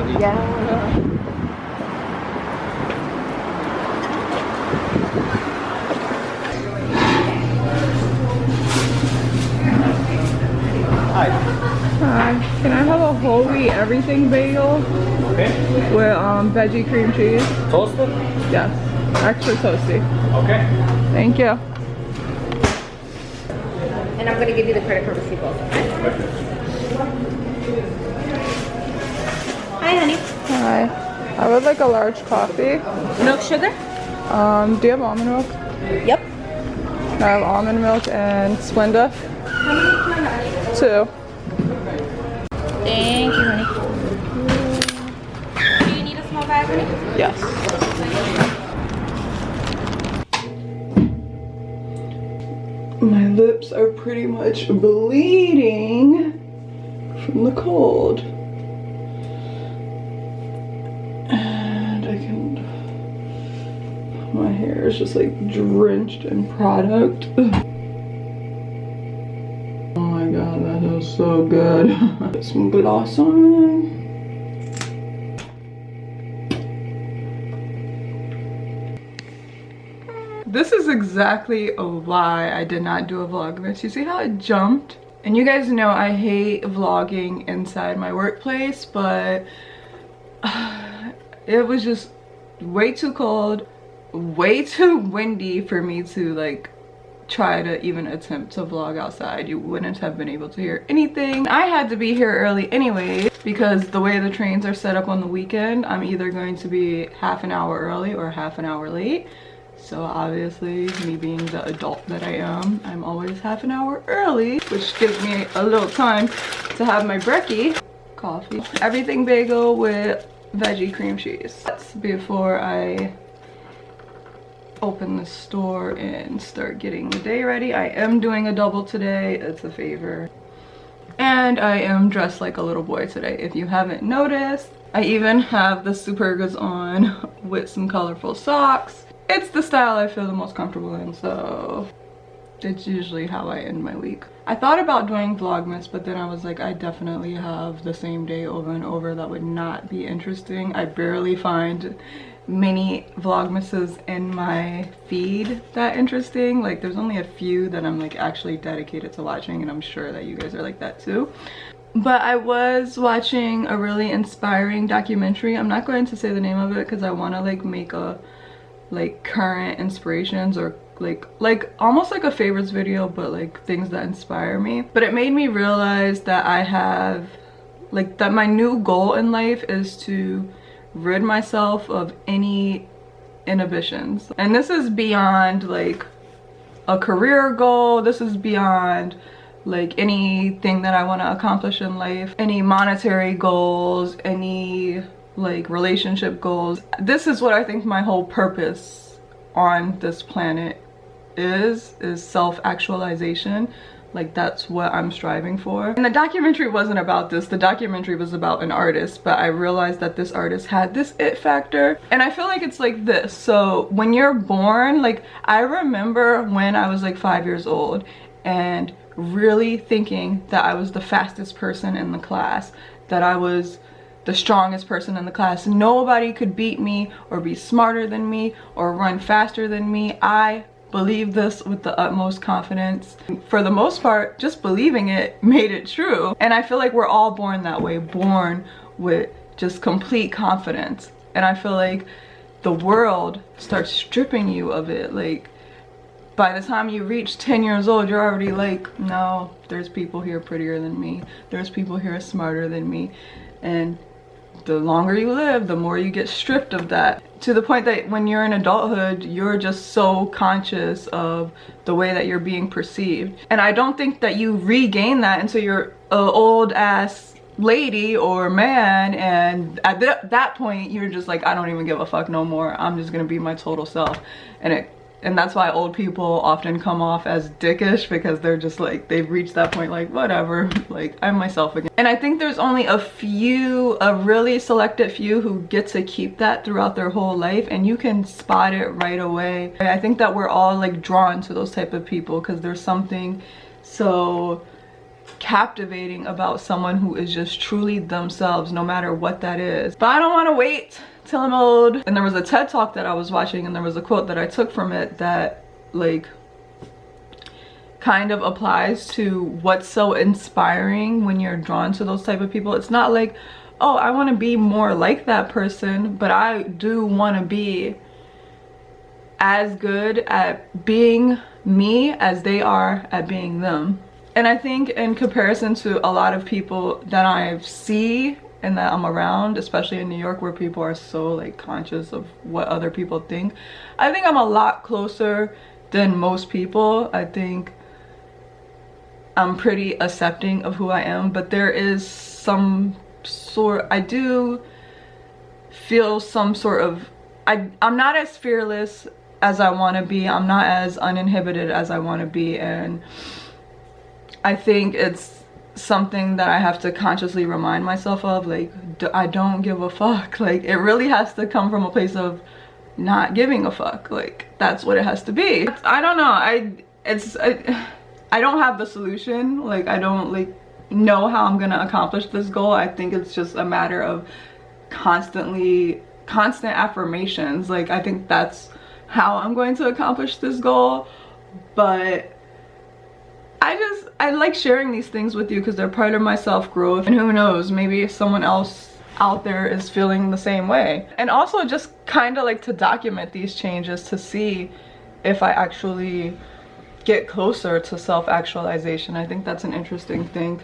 Yeah. Hi. Hi. Can I have a whole wheat everything bagel? Okay. With veggie cream cheese? Toasted? Yes. Extra toasty. Okay. Thank you. And I'm gonna give you the credit card receipt both. Hi, honey. Hi. I would like a large coffee. Milk sugar? Do you have almond milk? Yep. I have almond milk and Splenda. How many can I have? 2. Thank you, honey. Do you need a small bag, honey? Yes. My lips are pretty much bleeding from the cold. And I can, my hair is just like drenched in product. Oh my god, that feels so good. Put some gloss on. This is exactly why I did not do a vlogmas. You see how it jumped? And you guys know I hate vlogging inside my workplace, but it was just way too cold, way too windy for me to like try to even attempt to vlog outside. You wouldn't have been able to hear anything. I had to be here early anyway because the way the trains are set up on the weekend, I'm either going to be half an hour early or half an hour late. So obviously, me being the adult that I am, I'm always half an hour early, which gives me a little time to have my brekkie coffee. Everything bagel with veggie cream cheese. That's before I open the store and start getting the day ready. I am doing a double today. It's a favor. And I am dressed like a little boy today, if you haven't noticed. I even have the Supergas on with some colorful socks. It's the style I feel the most comfortable in, so it's usually how I end my week. I thought about doing vlogmas, but then I was like, I definitely have the same day over and over. That would not be interesting. I barely find many vlogmases in my feed that interesting. Like there's only a few that I'm like actually dedicated to watching, and I'm sure that you guys are like that too. But I was watching a really inspiring documentary. I'm not going to say the name of it because I want to like make a like current inspirations or like almost like a favorites video, but like things that inspire me. But it made me realize that I have like that my new goal in life is to rid myself of any inhibitions. And this is beyond like a career goal. This is beyond like anything that I want to accomplish in life, any monetary goals, any like relationship goals. This is what I think my whole purpose on this planet is self-actualization. Like that's what I'm striving for. And the documentary wasn't about this. The documentary was about an artist, but I realized that this artist had this it factor. And I feel like it's like this. So when you're born, like I remember when I was like 5 years old and really thinking that I was the fastest person in the class, that I was the strongest person in the class. Nobody could beat me or be smarter than me or run faster than me. I believed this with the utmost confidence. For the most part, just believing it made it true. And I feel like we're all born that way, born with just complete confidence. And I feel like the world starts stripping you of it. Like by the time you reach 10 years old, you're already like, no, there's people here prettier than me. There's people here smarter than me. And the longer you live, the more you get stripped of that, to the point that when you're in adulthood, you're just so conscious of the way that you're being perceived. And I don't think that you regain that until you're an old ass lady or man, and at that point you're just like, I don't even give a fuck no more. I'm just gonna be my total self. And that's why old people often come off as dickish, because they're just like, they've reached that point like, whatever, like I'm myself again. And I think there's only a really selected few who get to keep that throughout their whole life, and you can spot it right away. I think that we're all like drawn to those type of people because there's something so captivating about someone who is just truly themselves, no matter what that is. But I don't want to wait till I'm old. And there was a TED talk that I was watching, and there was a quote that I took from it that like kind of applies to what's so inspiring when you're drawn to those type of people. It's not like, oh, I want to be more like that person, but I do want to be as good at being me as they are at being them. And I think in comparison to a lot of people that I see and that I'm around, especially in New York where people are so like conscious of what other people think, I think I'm a lot closer than most people. I think I'm pretty accepting of who I am, but there is some sort, I do feel some sort of, I'm not as fearless as I want to be. I'm not as uninhibited as I want to be, and I think it's something that I have to consciously remind myself of, like, I don't give a fuck. Like, it really has to come from a place of not giving a fuck. Like, that's what it has to be. I don't know, I don't have the solution. Like, I don't like know how I'm gonna accomplish this goal. I think it's just a matter of constant affirmations. Like, I think that's how I'm going to accomplish this goal. But I like sharing these things with you because they're part of my self-growth, and who knows, maybe someone else out there is feeling the same way. And also just kind of like to document these changes to see if I actually get closer to self-actualization. I think that's an interesting thing.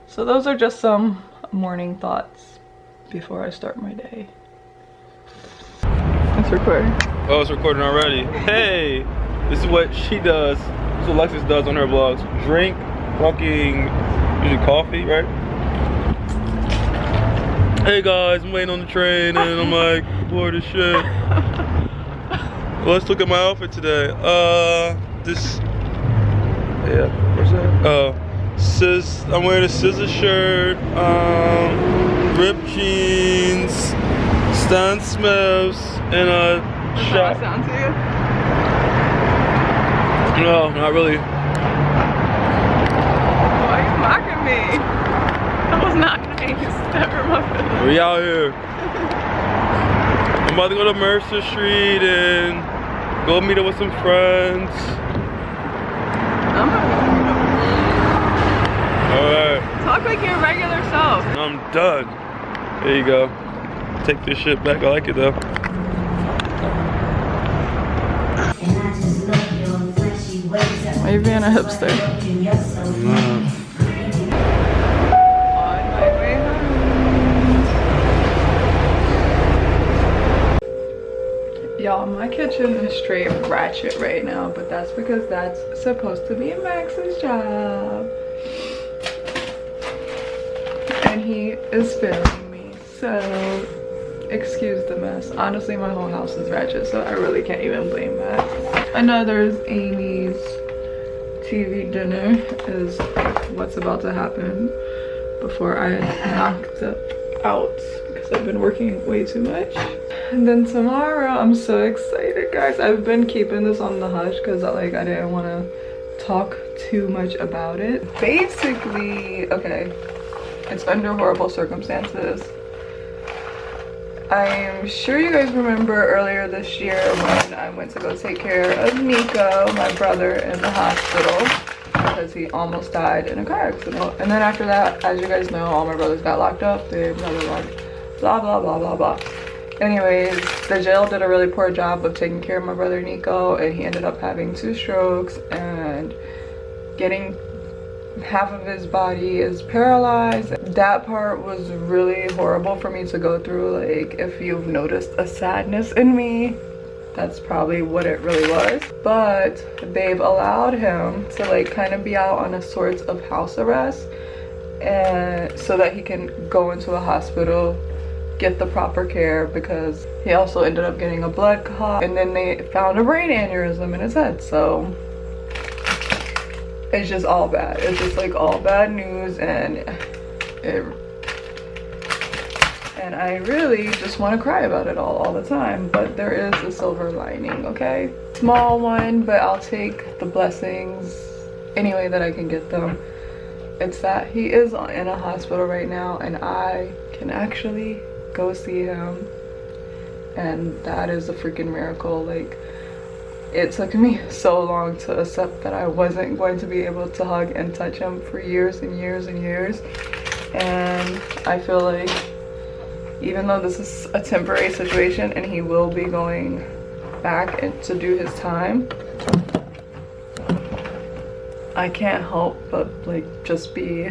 So those are just some morning thoughts before I start my day. It's recording. Oh, it's recording already. Hey, this is what she does. This is what Alexis does on her vlogs. Drink fucking, usually coffee, right? Hey guys, I'm waiting on the train and I'm like bored as shit. Well, let's look at my outfit today. This, yeah, what's that? I'm wearing a scissor shirt, ripped jeans, Stan Smiths, and a shot. Does that sound to you? No, not really. Why are you mocking me? That was not nice. Never mind. We out here. I'm about to go to Mercer Street and go meet up with some friends. I'm not gonna meet up. Alright. Talk like your regular self. I'm done. There you go. Take this shit back. I like it though. Why are you being a hipster? On my way home. Y'all, my kitchen is straight ratchet right now, but that's because that's supposed to be Max's job. And he is filming me, so excuse the mess. Honestly, my whole house is ratchet, so I really can't even blame that. Another Amy's TV dinner is what's about to happen before I knock it out because I've been working way too much. And then tomorrow, I'm so excited, guys. I've been keeping this on the hush because like I didn't want to talk too much about it. Basically, okay, it's under horrible circumstances. I'm sure you guys remember earlier this year when I went to go take care of Nico, my brother, in the hospital because he almost died in a car accident. And then after that, as you guys know, all my brothers got locked up. They blah blah blah blah blah blah blah. Anyways, the jail did a really poor job of taking care of my brother Nico, and he ended up having 2 strokes and getting half of his body is paralyzed. That part was really horrible for me to go through. Like, if you've noticed a sadness in me, that's probably what it really was. But they've allowed him to like kind of be out on a sort of house arrest, and so that he can go into a hospital, get the proper care, because he also ended up getting a blood clot, and then they found a brain aneurysm in his head. So it's just all bad. It's just like all bad news, and I really just want to cry about it all the time. But there is a silver lining, okay? Small one, but I'll take the blessings any way that I can get them. it's that he is in a hospital right now and I can actually go see him, and that is a freaking miracle. Like, it took me so long to accept that I wasn't going to be able to hug and touch him for years and years and years. And I feel like even though this is a temporary situation and he will be going back to do his time, I can't help but like just be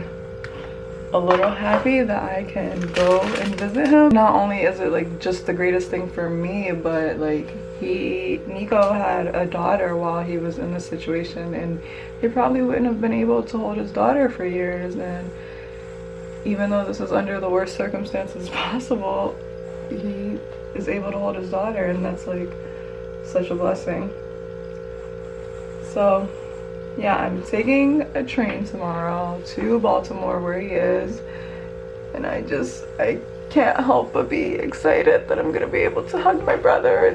a little happy that I can go and visit him. Not only is it like just the greatest thing for me, but like Nico had a daughter while he was in this situation, and he probably wouldn't have been able to hold his daughter for years. And even though this is under the worst circumstances possible, he is able to hold his daughter, and that's like such a blessing. So yeah, I'm taking a train tomorrow to Baltimore where he is, and I can't help but be excited that I'm gonna be able to hug my brother.